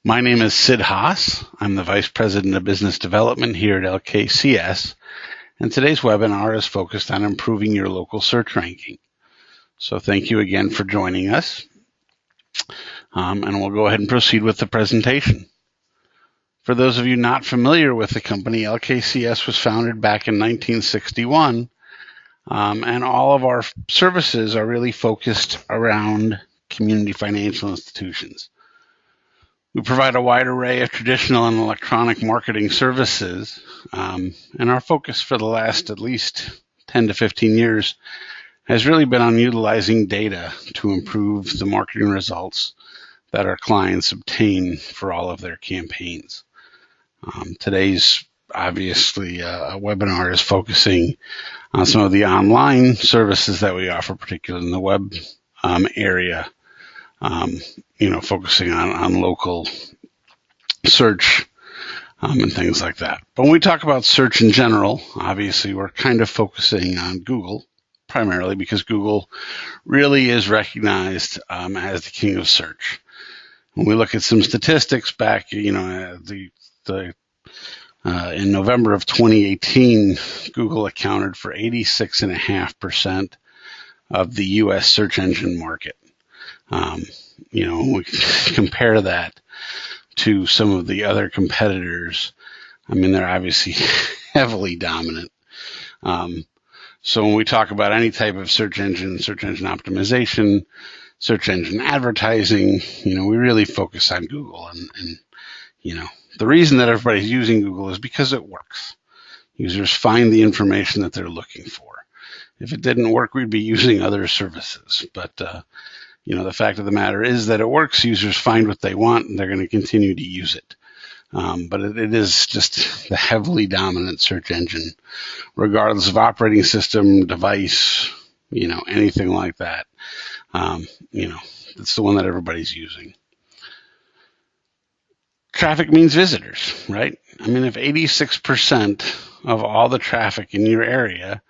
My name is Sid Haas. I'm the Vice President of Business Development here at LKCS, and today's webinar is focused on improving your local search ranking. So thank you again for joining us, and we'll go ahead and proceed with the presentation. For those of you not familiar with the company, LKCS was founded back in 1961, and all of our services are really focused around community financial institutions. We provide a wide array of traditional and electronic marketing services, and our focus for the last at least 10 to 15 years has really been on utilizing data to improve the marketing results that our clients obtain for all of their campaigns. Today's obviously webinar is focusing on some of the online services that we offer, particularly in the web area. Focusing on local search and things like that. But when we talk about search in general, obviously we're kind of focusing on Google primarily because Google really is recognized as the king of search. When we look at some statistics back, in November of 2018, Google accounted for 86.5% of the U.S. search engine market. We compare that to some of the other competitors. I mean, they're obviously heavily dominant. So when we talk about any type of search engine optimization, search engine advertising, we really focus on Google. And the reason that everybody's using Google is because it works. Users find the information that they're looking for. If it didn't work, we'd be using other services. But the fact of the matter is that it works. Users find what they want, and they're going to continue to use it. But it is just the heavily dominant search engine, regardless of operating system, device, anything like that. It's the one that everybody's using. Traffic means visitors, right? I mean, if 86% of all the traffic in your area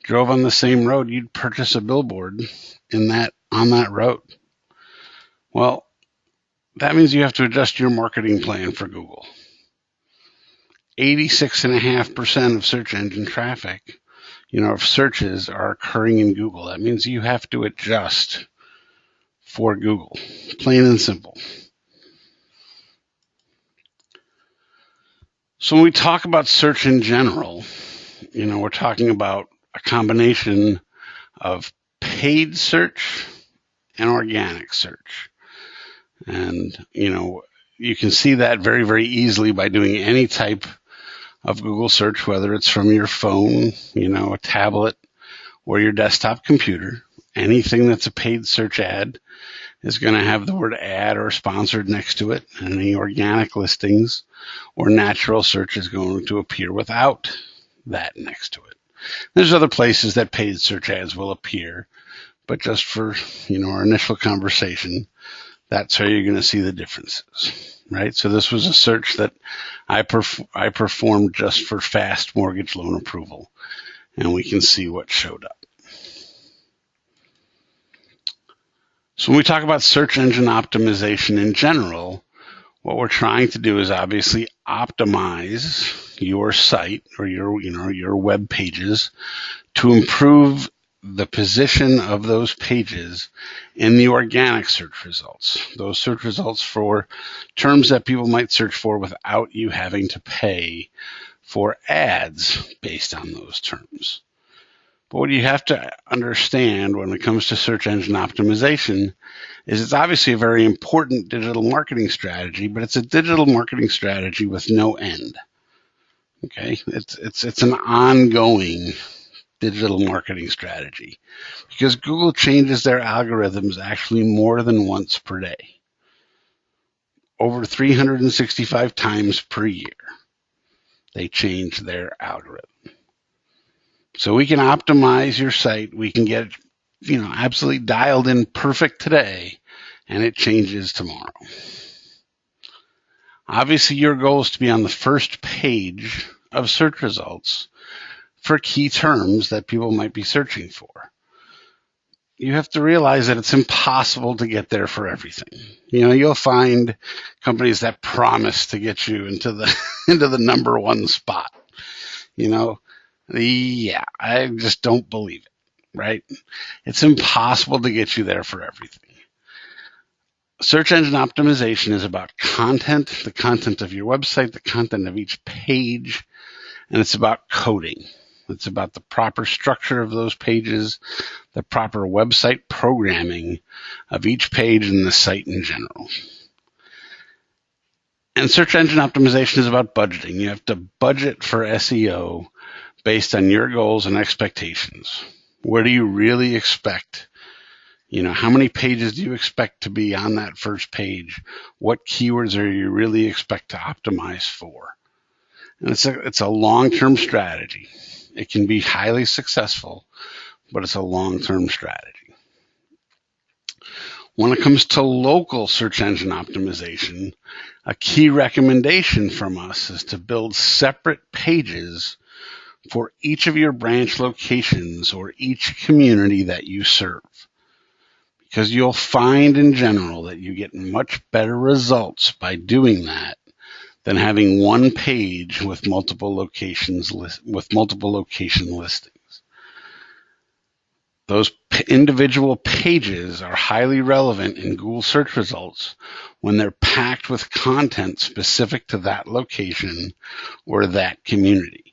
drove on the same road, you'd purchase a billboard on that road. Well, that means you have to adjust your marketing plan for Google. 86.5% of search engine traffic, of searches are occurring in Google. That means you have to adjust for Google, plain and simple. So when we talk about search in general, we're talking about a combination of paid search and organic search. And, you can see that very, very easily by doing any type of Google search, whether it's from your phone, a tablet, or your desktop computer. Anything that's a paid search ad is going to have the word ad or sponsored next to it. And any organic listings or natural search is going to appear without that next to it. There's other places that paid search ads will appear, but just for, our initial conversation, that's how you're going to see the differences, right? So this was a search that I performed just for fast mortgage loan approval, and we can see what showed up. So when we talk about search engine optimization in general, what we're trying to do is obviously optimize your site or your web pages to improve the position of those pages in the organic search results. Those search results for terms that people might search for without you having to pay for ads based on those terms. But what you have to understand when it comes to search engine optimization is it's obviously a very important digital marketing strategy, but it's a digital marketing strategy with no end. Okay, it's an ongoing digital marketing strategy because Google changes their algorithms actually more than once per day, over 365 times per year. They change their algorithm. So we can optimize your site. We can get it, absolutely dialed in perfect today, and it changes tomorrow. Obviously, your goal is to be on the first page of search results for key terms that people might be searching for. you have to realize that it's impossible to get there for everything. You'll find companies that promise to get you into the into the number one spot. Yeah, I just don't believe it, right? It's impossible to get you there for everything. Search engine optimization is about content, the content of your website, the content of each page, and it's about coding. It's about the proper structure of those pages, the proper website programming of each page and the site in general. And search engine optimization is about budgeting. You have to budget for SEO based on your goals and expectations. Where do you really expect? How many pages do you expect to be on that first page? What keywords are you really expect to optimize for? And it's a long-term strategy. It can be highly successful, but it's a long-term strategy. When it comes to local search engine optimization, a key recommendation from us is to build separate pages for each of your branch locations or each community that you serve. Because you'll find in general that you get much better results by doing that than having one page with multiple location listings. Those individual pages are highly relevant in Google search results when they're packed with content specific to that location or that community.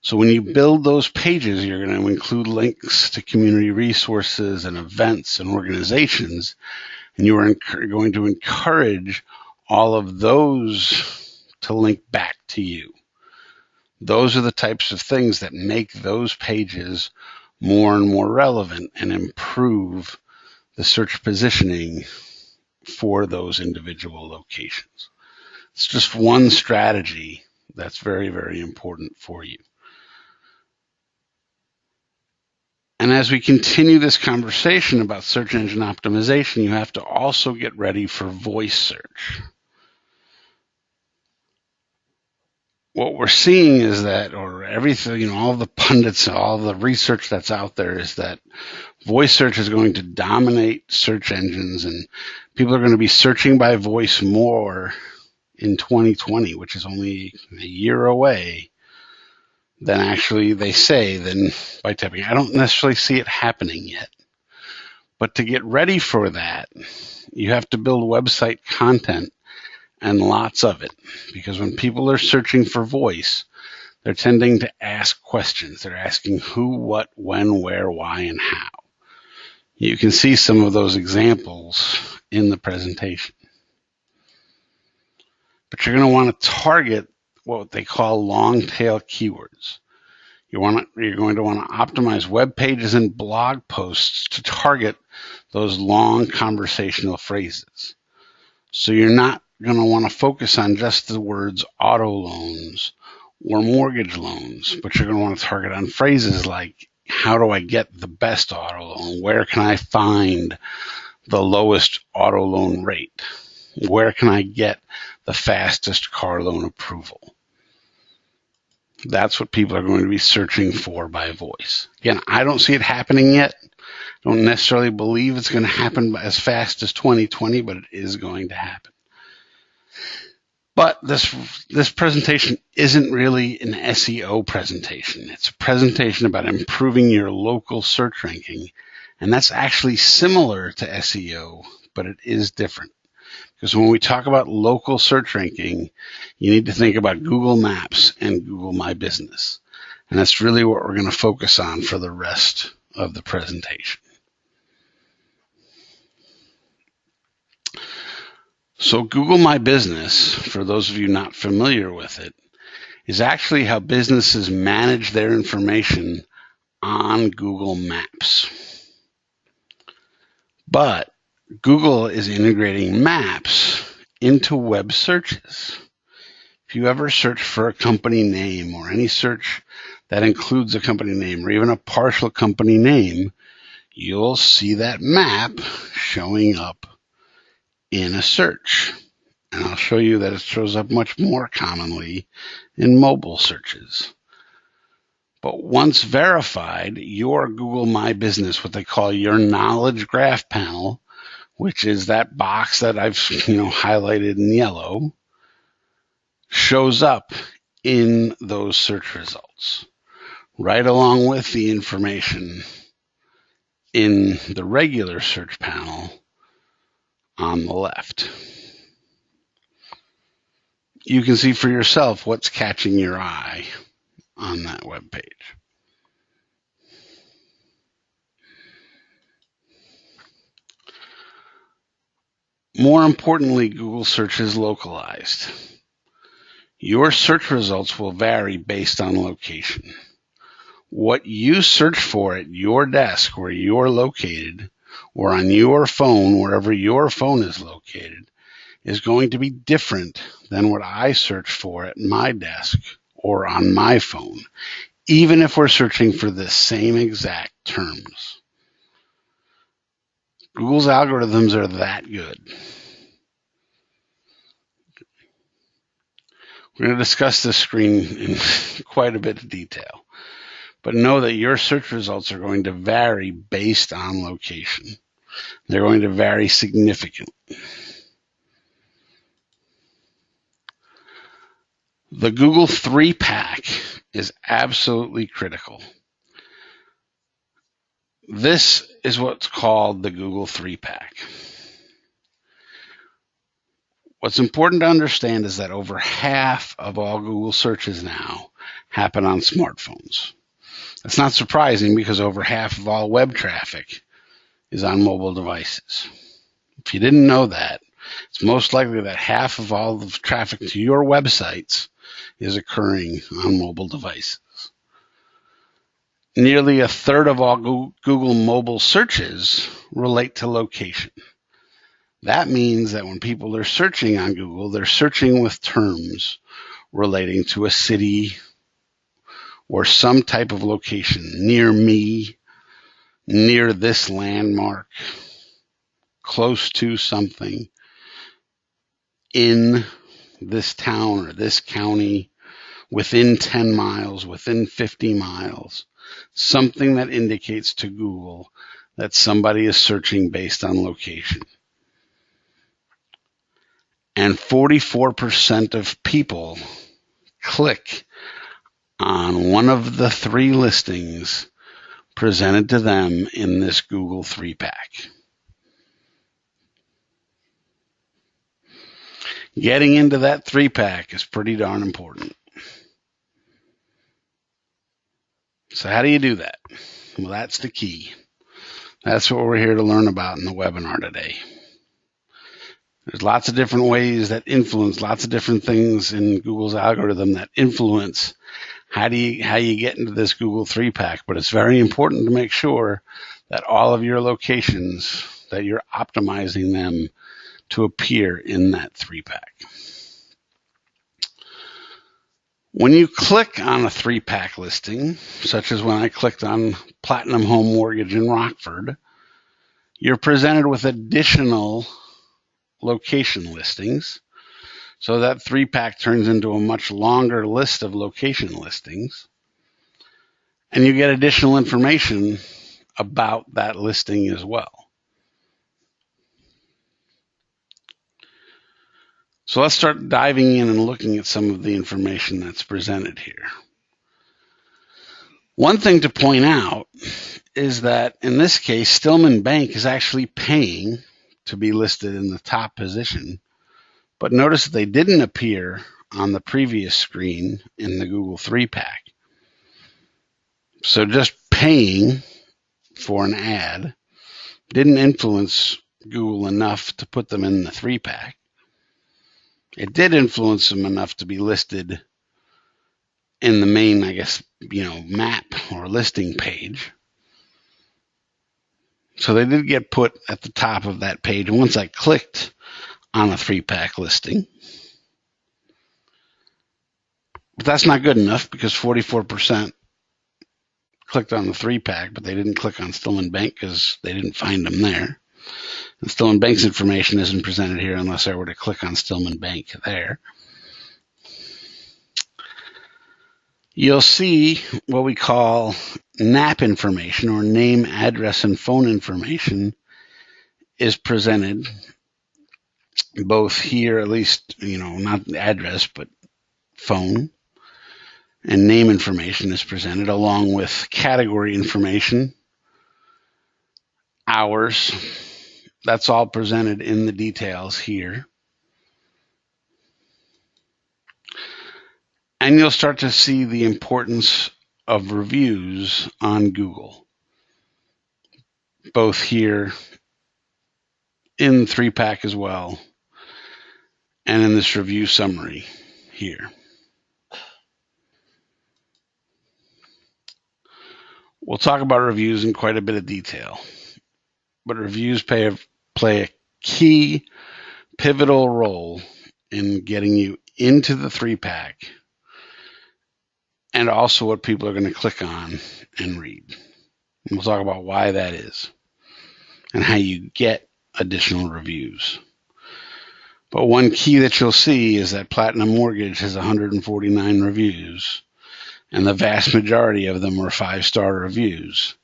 So when you build those pages, you're going to include links to community resources and events and organizations, and you are going to encourage all of those to link back to you. Those are the types of things that make those pages more and more relevant and improve the search positioning for those individual locations. It's just one strategy that's very, very important for you. And as we continue this conversation about search engine optimization, you have to also get ready for voice search. What we're seeing is that, or everything, all the pundits, all the research that's out there is that voice search is going to dominate search engines, and people are going to be searching by voice more in 2020, which is only a year away, than actually they say than by typing. I don't necessarily see it happening yet. But to get ready for that, you have to build website content and lots of it. Because when people are searching for voice, they're tending to ask questions. They're asking who, what, when, where, why, and how. You can see some of those examples in the presentation. But you're going to want to target what they call long tail keywords. You're going to want to optimize web pages and blog posts to target those long conversational phrases. So you're not going to want to focus on just the words auto loans or mortgage loans, but you're going to want to target on phrases like, how do I get the best auto loan? Where can I find the lowest auto loan rate? Where can I get the fastest car loan approval? That's what people are going to be searching for by voice. Again, I don't see it happening yet. I don't necessarily believe it's going to happen as fast as 2020, but it is going to happen. But this presentation isn't really an SEO presentation. It's a presentation about improving your local search ranking, and that's actually similar to SEO, but it is different. Because when we talk about local search ranking, you need to think about Google Maps and Google My Business. And that's really what we're going to focus on for the rest of the presentation. So Google My Business, for those of you not familiar with it, is actually how businesses manage their information on Google Maps. But Google is integrating maps into web searches. If you ever search for a company name or any search that includes a company name or even a partial company name, you'll see that map showing up in a search. And I'll show you that it shows up much more commonly in mobile searches. But once verified, your Google My Business, what they call your knowledge graph panel, which is that box that I've highlighted in yellow, shows up in those search results, right along with the information in the regular search panel on the left. You can see for yourself what's catching your eye on that web page. More importantly, Google search is localized. Your search results will vary based on location. What you search for at your desk where you're located, or on your phone, wherever your phone is located, is going to be different than what I search for at my desk or on my phone, even if we're searching for the same exact terms. Google's algorithms are that good. We're going to discuss this screen in quite a bit of detail, but know that your search results are going to vary based on location. They're going to vary significantly. The Google 3-pack is absolutely critical. This is what's called the Google 3-pack. What's important to understand is that over half of all Google searches now happen on smartphones. That's not surprising because over half of all web traffic is on mobile devices. If you didn't know that, it's most likely that half of all the traffic to your websites is occurring on mobile devices. Nearly a third of all Google mobile searches relate to location. That means that when people are searching on Google, they're searching with terms relating to a city or some type of location, near me, near this landmark, close to something, in this town or this county, within 10 miles, within 50 miles, something that indicates to Google that somebody is searching based on location. And 44% of people click on one of the 3 listings presented to them in this Google 3-pack. Getting into that 3-pack is pretty darn important. So how do you do that? Well, that's the key. That's what we're here to learn about in the webinar today. There's lots of different ways that influence, lots of different things in Google's algorithm that influence how you get into this Google 3-pack. But it's very important to make sure that all of your locations, that you're optimizing them to appear in that 3-pack. When you click on a 3-pack listing, such as when I clicked on Platinum Home Mortgage in Rockford, you're presented with additional location listings. So that 3-pack turns into a much longer list of location listings. And you get additional information about that listing as well. So let's start diving in and looking at some of the information that's presented here. One thing to point out is that in this case, Stillman Bank is actually paying to be listed in the top position. But notice that they didn't appear on the previous screen in the Google 3-pack. So just paying for an ad didn't influence Google enough to put them in the 3-pack. It did influence them enough to be listed in the main, map or listing page. So they did get put at the top of that page. And once I clicked on a 3-pack listing, but that's not good enough because 44% clicked on the 3-pack, but they didn't click on Stillman Bank because they didn't find them there. And Stillman Bank's information isn't presented here unless I were to click on Stillman Bank there. you'll see what we call NAP information, or name, address, and phone information, is presented both here, at least, not address, but phone and name information is presented, along with category information, hours. That's all presented in the details here. And you'll start to see the importance of reviews on Google, both here in 3-pack as well, and in this review summary here. We'll talk about reviews in quite a bit of detail, but reviews play a key, pivotal role in getting you into the 3-pack, and also what people are going to click on and read. And we'll talk about why that is and how you get additional reviews. But one key that you'll see is that Platinum Mortgage has 149 reviews, and the vast majority of them were 5-star reviews.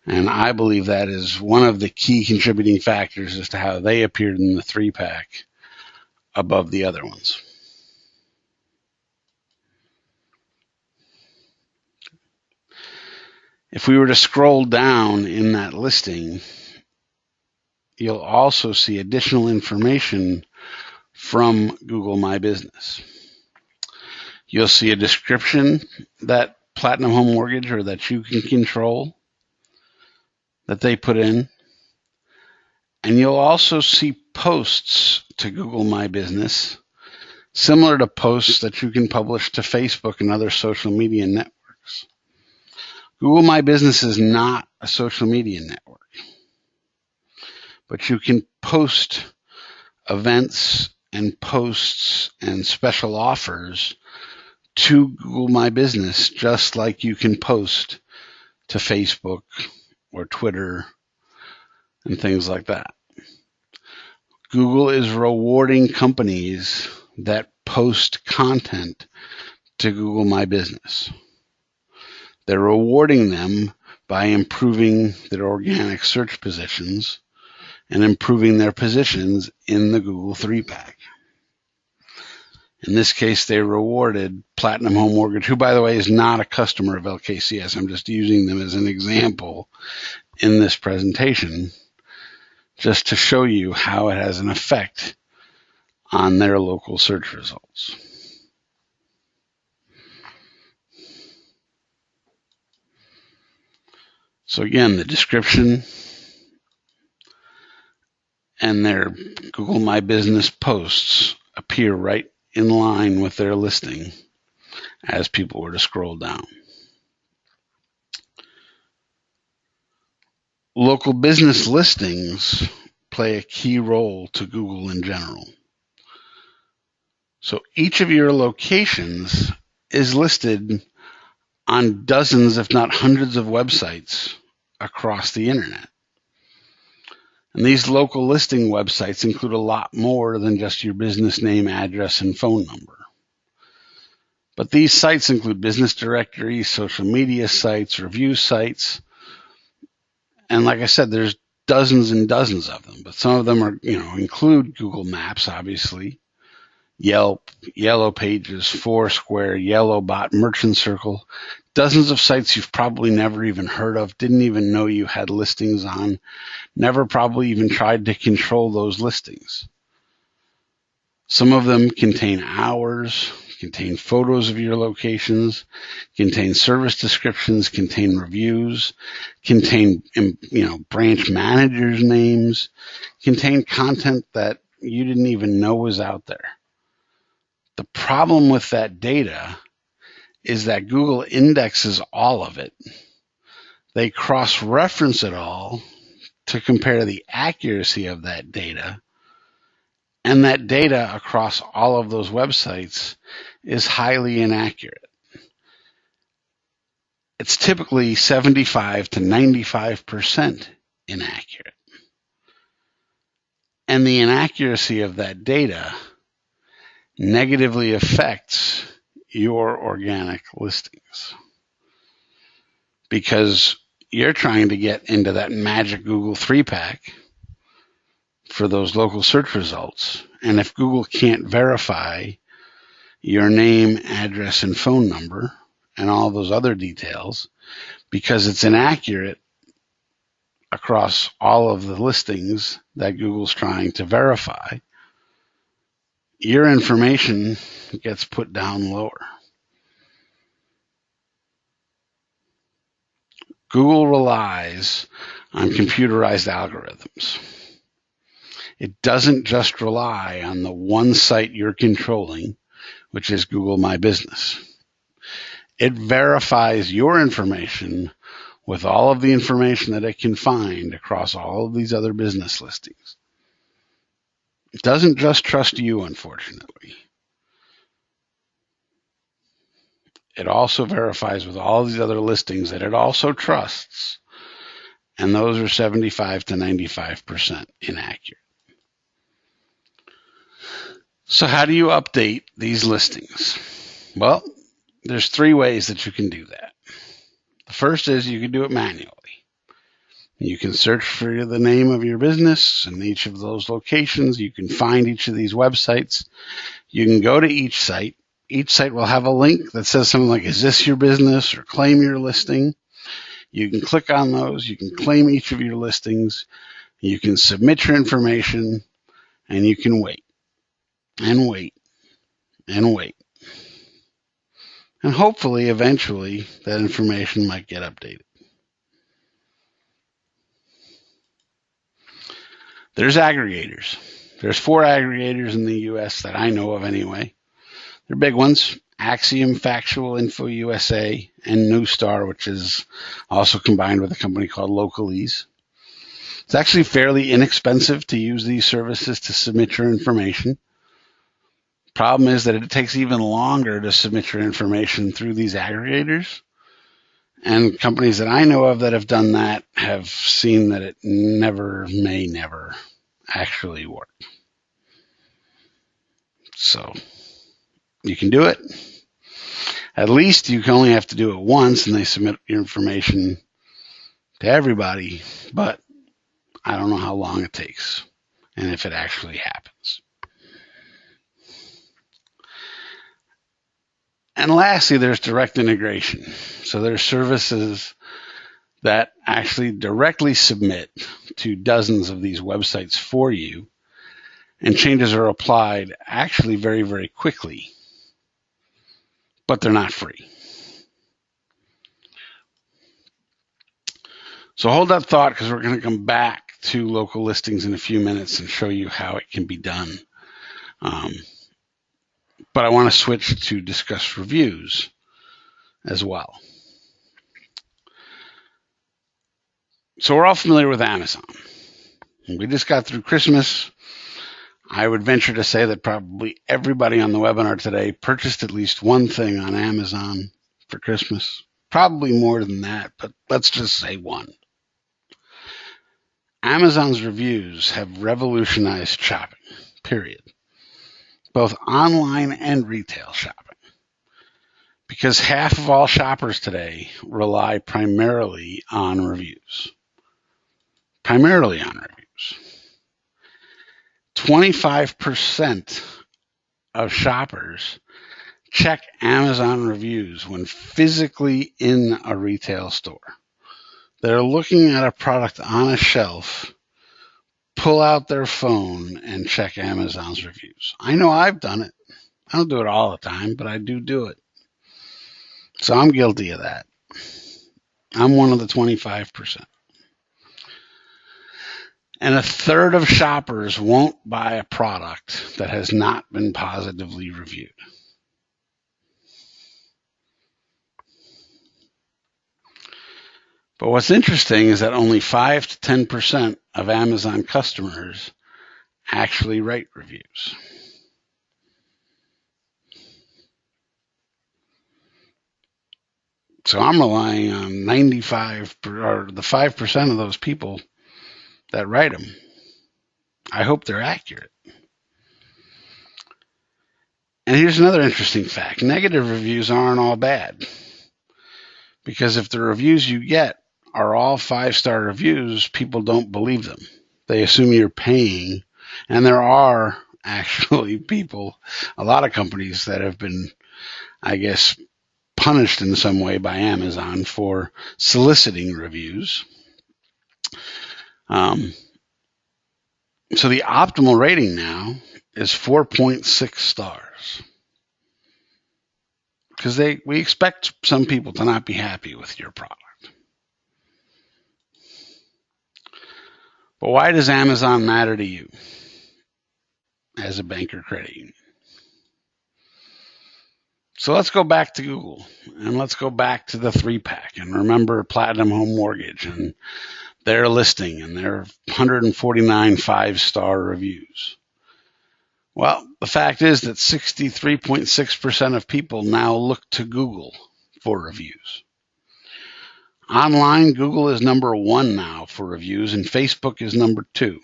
And I believe that is one of the key contributing factors as to how they appeared in the 3-pack above the other ones. If we were to scroll down in that listing, you'll also see additional information from Google My Business. You'll see a description that Platinum Home Mortgage, or that you can control, that they put in. And you'll also see posts to Google My Business, similar to posts that you can publish to Facebook and other social media networks. Google My Business is not a social media network, but you can post events and posts and special offers to Google My Business, just like you can post to Facebook or Twitter and things like that. Google is rewarding companies that post content to Google My Business. They're rewarding them by improving their organic search positions and improving their positions in the Google 3-pack. In this case, they rewarded Platinum Home Mortgage, who, by the way, is not a customer of LKCS. I'm just using them as an example in this presentation, just to show you how it has an effect on their local search results. So again, the description and their Google My Business posts appear right in line with their listing as people were to scroll down. Local business listings play a key role to Google in general. So each of your locations is listed on dozens, if not hundreds, of websites across the internet. And these local listing websites include a lot more than just your business name, address, and phone number. But these sites include business directories, social media sites, review sites. And like I said, there's dozens and dozens of them, but some of them are, include Google Maps, obviously, Yelp, Yellow Pages, Foursquare, Yellowbot, Merchant Circle, dozens of sites you've probably never even heard of, didn't even know you had listings on, never probably even tried to control those listings. Some of them contain hours, contain photos of your locations, contain service descriptions, contain reviews, contain, branch managers' names, contain content that you didn't even know was out there. The problem with that data is that Google indexes all of it. They cross-reference it all to compare the accuracy of that data. And that data across all of those websites is highly inaccurate. It's typically 75 to 95% inaccurate. And the inaccuracy of that data negatively affects your organic listings, because you're trying to get into that magic Google 3-pack for those local search results. And if Google can't verify your name, address, and phone number and all those other details because it's inaccurate across all of the listings that Google's trying to verify, your information gets put down lower. Google relies on computerized algorithms. It doesn't just rely on the one site you're controlling, which is Google My Business. It verifies your information with all of the information that it can find across all of these other business listings. It doesn't just trust you, unfortunately. It also verifies with all these other listings that it also trusts, and those are 75 to 95% inaccurate. So how do you update these listings? Well, there's 3 ways that you can do that. The first is you can do it manually. You can search for the name of your business in each of those locations. You can find each of these websites. You can go to each site. Each site will have a link that says something like, is this your business, or claim your listing. You can click on those. You can claim each of your listings. You can submit your information, and you can wait and wait and wait. And hopefully, eventually, that information might get updated. There's aggregators. There's 4 aggregators in the U.S. that I know of anyway. They're big ones: Axiom, Factual, Info USA, and Newstar, which is also combined with a company called Localese. It's actually fairly inexpensive to use these services to submit your information. Problem is that it takes even longer to submit your information through these aggregators. And companies that I know of that have done that have seen that it may never actually work. So you can do it. At least you can only have to do it once, and they submit your information to everybody. But I don't know how long it takes and if it actually happens. And lastly, there's direct integration. So there's services that actually directly submit to dozens of these websites for you, and changes are applied actually very, very quickly, but they're not free. So hold that thought, because we're going to come back to local listings in a few minutes and show you how it can be done. But I want to switch to discuss reviews as well. So we're all familiar with Amazon. We just got through Christmas. I would venture to say that probably everybody on the webinar today purchased at least one thing on Amazon for Christmas. Probably more than that, but let's just say one. Amazon's reviews have revolutionized shopping, period. Both online and retail shopping. Because half of all shoppers today rely primarily on reviews. 25% of shoppers check Amazon reviews when physically in a retail store. They're looking at a product on a shelf, pull out their phone, and check Amazon's reviews. I know I've done it. I don't do it all the time, but I do it. So I'm guilty of that. I'm one of the 25%. And a third of shoppers won't buy a product that has not been positively reviewed. But what's interesting is that only 5 to 10% of Amazon customers actually write reviews. So I'm relying on 95 or the 5% of those people that write them. I hope they're accurate. And here's another interesting fact. Negative reviews aren't all bad. Because if the reviews you get are all 5-star reviews, people don't believe them. They assume you're paying. And there are actually people, a lot of companies that have been, I guess, punished in some way by Amazon for soliciting reviews. So the optimal rating now is 4.6 stars. Because we expect some people to not be happy with your product. But why does Amazon matter to you as a bank or credit union? So let's go back to Google, and let's go back to the 3-pack, and remember Platinum Home Mortgage and their listing and their 149 5-star reviews. Well, the fact is that 63.6% of people now look to Google for reviews. Online, Google is number 1 now for reviews, and Facebook is number 2.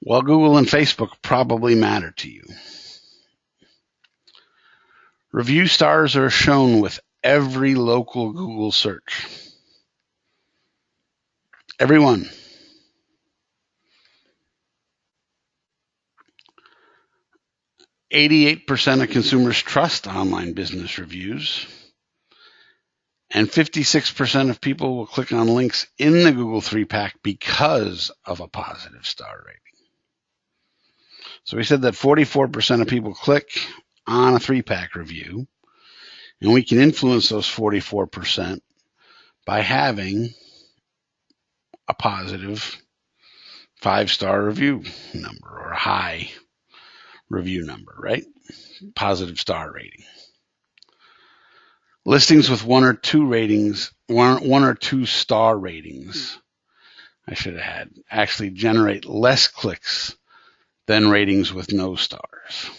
Well, Google and Facebook probably matter to you. Review stars are shown with every local Google search. Everyone. %8 of consumers trust online business reviews. And 56% of people will click on links in the Google 3-pack because of a positive star rating. So we said that 44% of people click on a 3-pack review, and we can influence those 44% by having a positive 5-star review number or a high review number, right? Positive star rating. Listings with 1 or 2 ratings, one or 2 star ratings, I should have had, actually generate less clicks than ratings with no stars.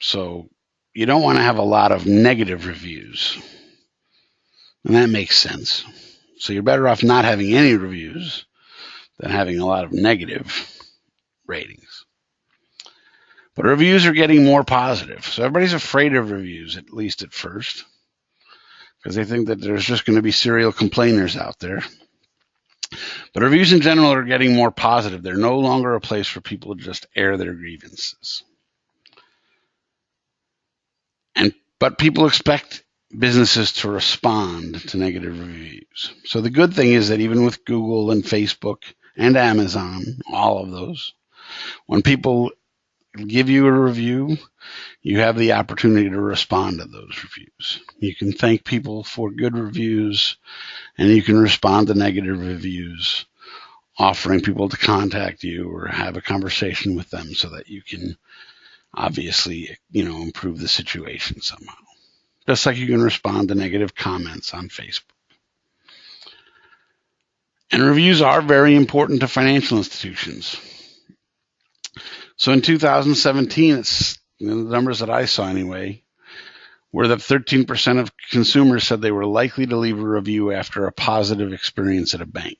So you don't want to have a lot of negative reviews. And that makes sense. So you're better off not having any reviews than having a lot of negative ratings. But reviews are getting more positive. So everybody's afraid of reviews, at least at first, because they think that there's just going to be serial complainers out there. But reviews in general are getting more positive. They're no longer a place for people to just air their grievances. But people expect businesses to respond to negative reviews. So the good thing is that even with Google and Facebook and Amazon, all of those, when people give you a review, you have the opportunity to respond to those reviews. You can thank people for good reviews, and you can respond to negative reviews, offering people to contact you or have a conversation with them so that you can obviously, improve the situation somehow. Just like you can respond to negative comments on Facebook. And reviews are very important to financial institutions. So in 2017, the numbers that I saw anyway, were that 13% of consumers said they were likely to leave a review after a positive experience at a bank.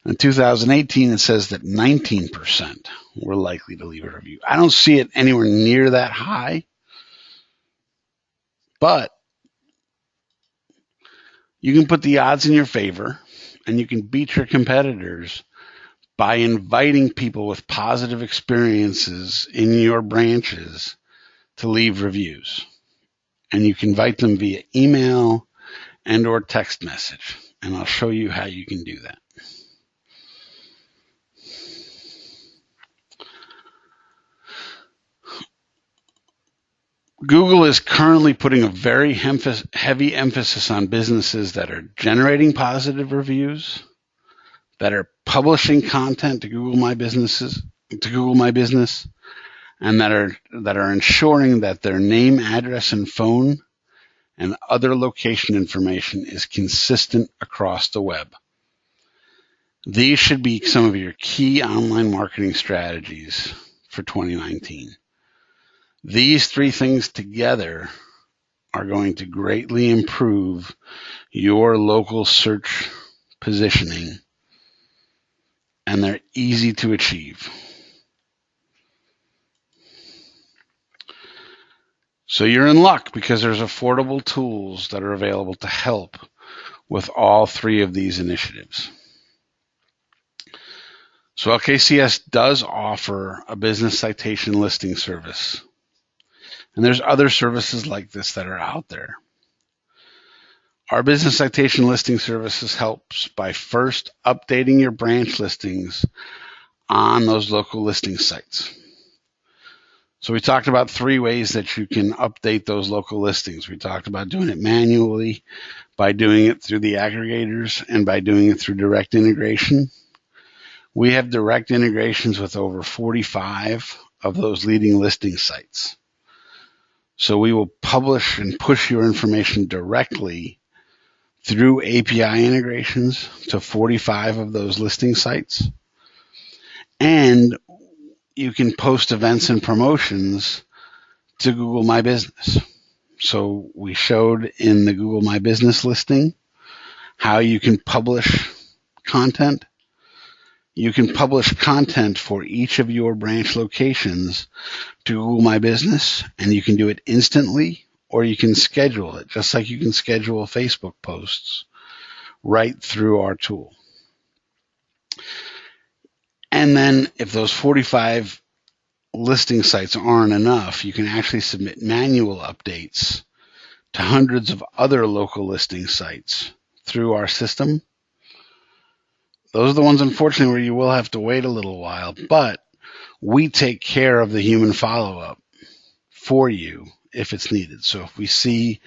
In 2018, it says that 19% were likely to leave a review. I don't see it anywhere near that high, but you can put the odds in your favor, and you can beat your competitors by inviting people with positive experiences in your branches to leave reviews. And you can invite them via email and or text message. And I'll show you how you can do that. Google is currently putting a very heavy emphasis on businesses that are generating positive reviews, that are publishing content to Google My Business, and that are ensuring that their name, address, and phone and other location information is consistent across the web. These should be some of your key online marketing strategies for 2019. These 3 things together are going to greatly improve your local search positioning, and they're easy to achieve. So you're in luck because there's affordable tools that are available to help with all three of these initiatives. So LKCS does offer a business citation listing service. And there's other services like this that are out there. Our business citation listing services helps by first updating your branch listings on those local listing sites. So we talked about three ways that you can update those local listings. We talked about doing it manually, by doing it through the aggregators, and by doing it through direct integration. We have direct integrations with over 45 of those leading listing sites. So we will publish and push your information directly through API integrations to 45 of those listing sites. And you can post events and promotions to Google My Business. So we showed in the Google My Business listing how you can publish content. You can publish content for each of your branch locations to Google My Business, and you can do it instantly, or you can schedule it, just like you can schedule Facebook posts right through our tool. And then if those 45 listing sites aren't enough, you can actually submit manual updates to hundreds of other local listing sites through our system. Those are the ones, unfortunately, where you will have to wait a little while, but we take care of the human follow-up for you if it's needed. So if we see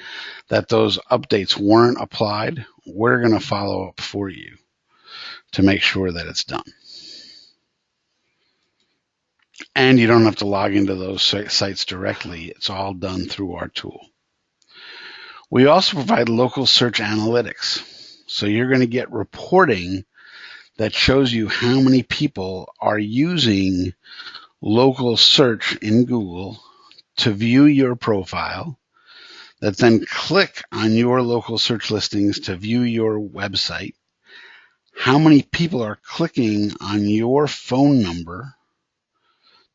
that those updates weren't applied, we're going to follow up for you to make sure that it's done. And you don't have to log into those sites directly. It's all done through our tool. We also provide local search analytics. So you're going to get reporting that shows you how many people are using local search in Google to view your profile, that then click on your local search listings to view your website, how many people are clicking on your phone number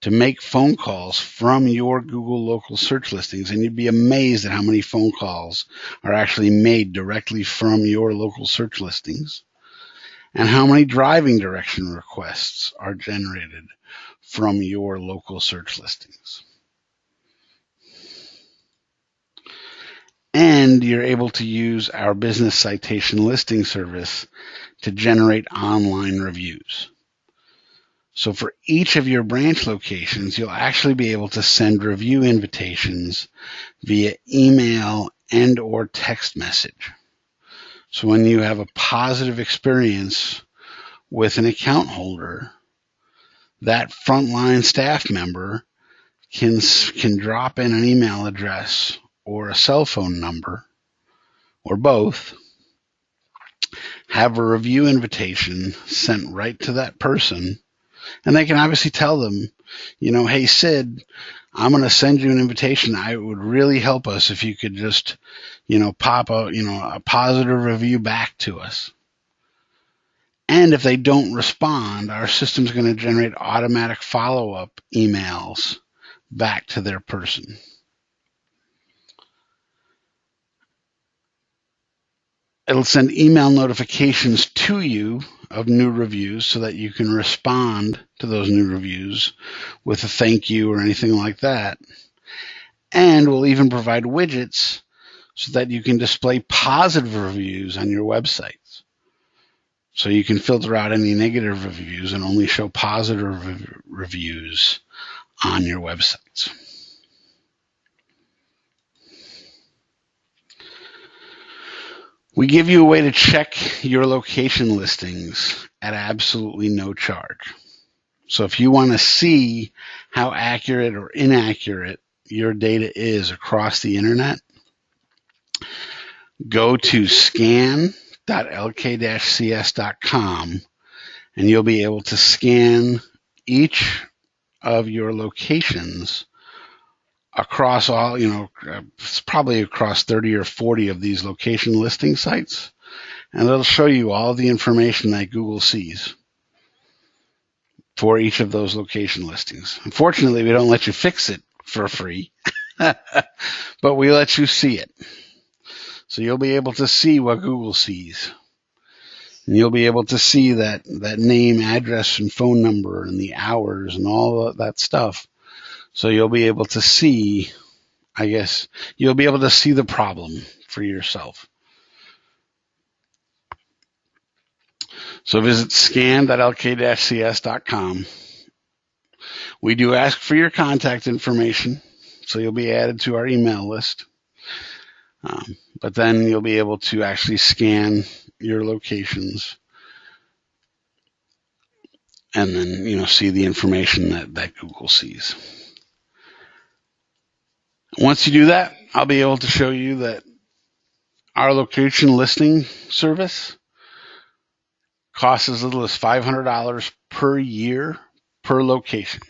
to make phone calls from your Google local search listings. And you'd be amazed at how many phone calls are actually made directly from your local search listings, and how many driving direction requests are generated from your local search listings. And you're able to use our business citation listing service to generate online reviews. So for each of your branch locations, you'll actually be able to send review invitations via email and or text message. So when you have a positive experience with an account holder, that frontline staff member can drop in an email address or a cell phone number, or both, have a review invitation sent right to that person, and they can obviously tell them, hey, Sid, I'm going to send you an invitation. It would really help us if you could just, pop a positive review back to us. And if they don't respond, our system's going to generate automatic follow-up emails back to their person. It'll send email notifications to you of new reviews so that you can respond to those new reviews with a thank you or anything like that. And we'll even provide widgets so that you can display positive reviews on your websites. So you can filter out any negative reviews and only show positive reviews on your websites. We give you a way to check your location listings at absolutely no charge. So if you want to see how accurate or inaccurate your data is across the internet, go to scan.lk-cs.com and you'll be able to scan each of your locations across all, it's probably across 30 or 40 of these location listing sites, and it'll show you all the information that Google sees for each of those location listings. Unfortunately, we don't let you fix it for free. But we let you see it. So you'll be able to see what Google sees. And you'll be able to see that name, address, and phone number, and the hours, and all of that stuff. So you'll be able to see, I guess, you'll be able to see the problem for yourself. So visit scan.lk-cs.com. We do ask for your contact information, so you'll be added to our email list. But then you'll be able to actually scan your locations and then, see the information that Google sees. Once you do that, I'll be able to show you that our location listing service costs as little as $500 per year per location.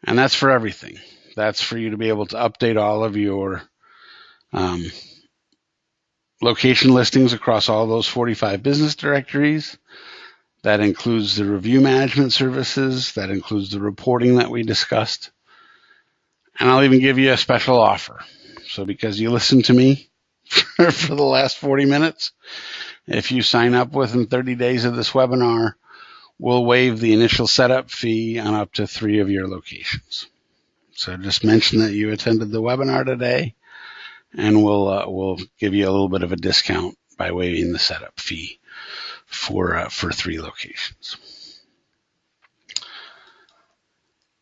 And that's for everything. That's for you to be able to update all of your location listings across all those 45 business directories. That includes the review management services. That includes the reporting that we discussed. And I'll even give you a special offer. So because you listened to me for the last 40 minutes, if you sign up within 30 days of this webinar, we'll waive the initial setup fee on up to 3 of your locations. So just mention that you attended the webinar today, and we'll give you a little bit of a discount by waiving the setup fee for 3 locations.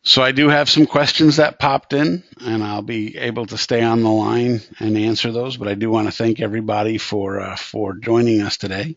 So I do have some questions that popped in, and I'll be able to stay on the line and answer those. But I do want to thank everybody for joining us today.